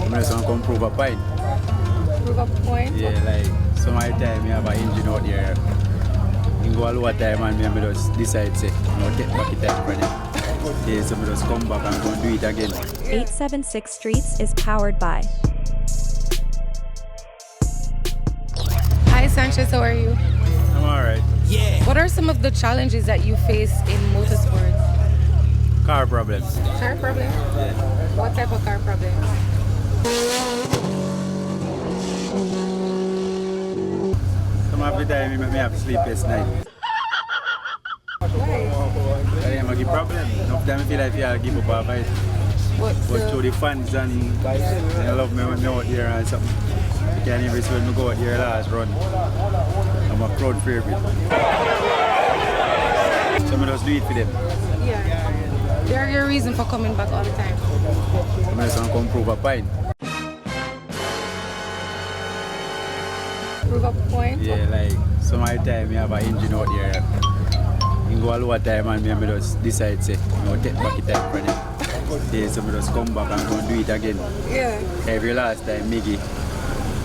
I'm just gonna come prove a point. Prove a point? Yeah, like some of the time you have an engine out there. You go a lower time and me just decide say, take back the time from them. Yeah, so I just come back and go and do it again. 876 Streets is powered by. Hi Sanchez, how are you? I'm alright. Yeah. What are some of the challenges that you face in motorsports? Car problems. Car problem? Yeah. What type of car problems? Some of the time you make me have sleepless night. Why? I am a problem. Enough time I feel like I give up a fight. What? But through the fans and they love me when I'm out there and something. You can't even see when I go out there last run. I'm a crowd favorite. So I just do it for them. Yeah. They're your reason for coming back all the time. I'm just going to come prove a point. Prove a point? Yeah, like some of the time you have an engine out there. You go a lower time and me just decide say, take back the time from them. Yeah, so I just come back and go and do it again. Yeah. Every last time Miggy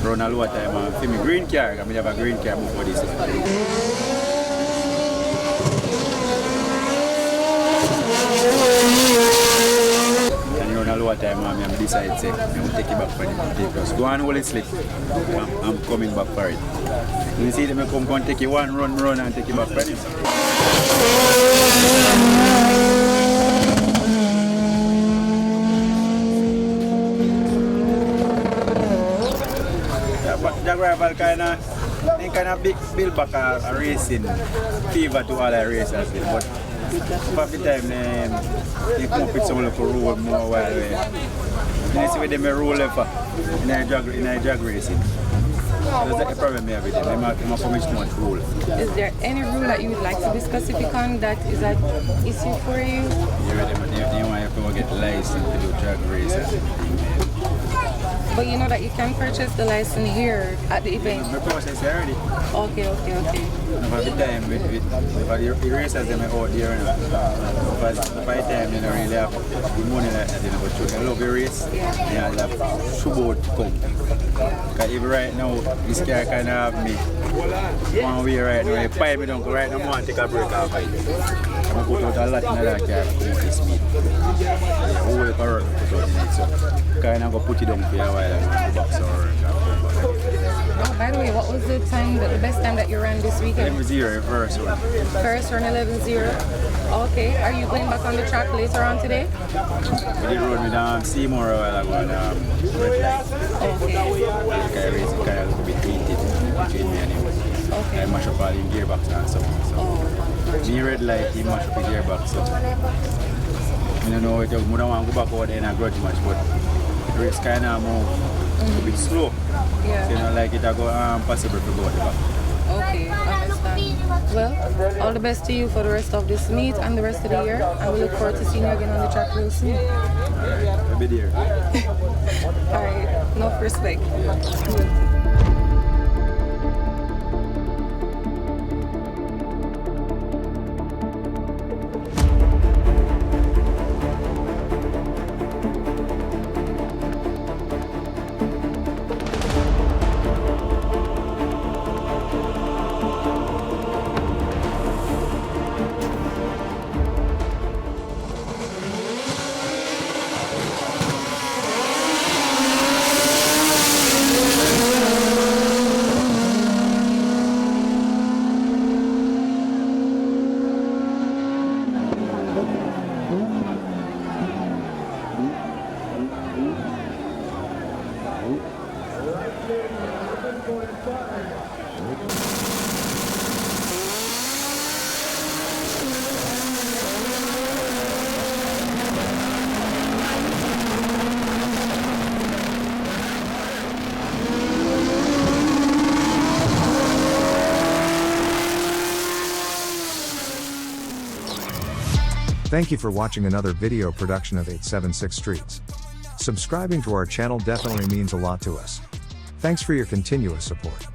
run a lower time and for me green car, I have a green car before this. And you run a lower time and I decide say, I'm take it back for them. Just go and hold it slick. I'm coming back for it. You see them come and take it one run and take it back for them. Jaguar kind of build back a racing fever to all the racers. But half the time they come up with some little rule more while you see where they may rule in a drag racing. That's the problem I have with them. They might come too much rule. Is there any rule that you would like to be specific on that is an issue for you? They want you to get license to do drag racing. But you know that you can purchase the license here at the event. My process already. Okay. By the time with the racers them out there, by the time they don't really have the money like that, but they love the race, they have shoeboat come. Because even right now, this car kind of have me one way right now. If I don't go right now, I want to take a break off it. I put out a lot in that car to move the speed. All the car put out in it, so kind of go put it down for a while and go back. Oh, by the way, what was the best time that you ran this weekend? 11-0, first one. First run 11-0. Okay, are you going back on the track later on today? We did road with Seymour a while ago and red light. Okay. The race kind of a little bit heated between me and him. Okay. I mash up all the gearbox and something. So me red light, he mash up the gearbox. So I don't know if I don't want to go back out there in a grudge match, but the race kind of more a bit slow. Yeah. So you know, like it I go possible to go at the back. Okay, understand. Well, all the best to you for the rest of this meet and the rest of the year. And we look forward to seeing you again on the track real soon. Alright, I'll be there. Alright, enough respect. Thank you for watching another video production of 876 Streets. Subscribing to our channel definitely means a lot to us. Thanks for your continuous support.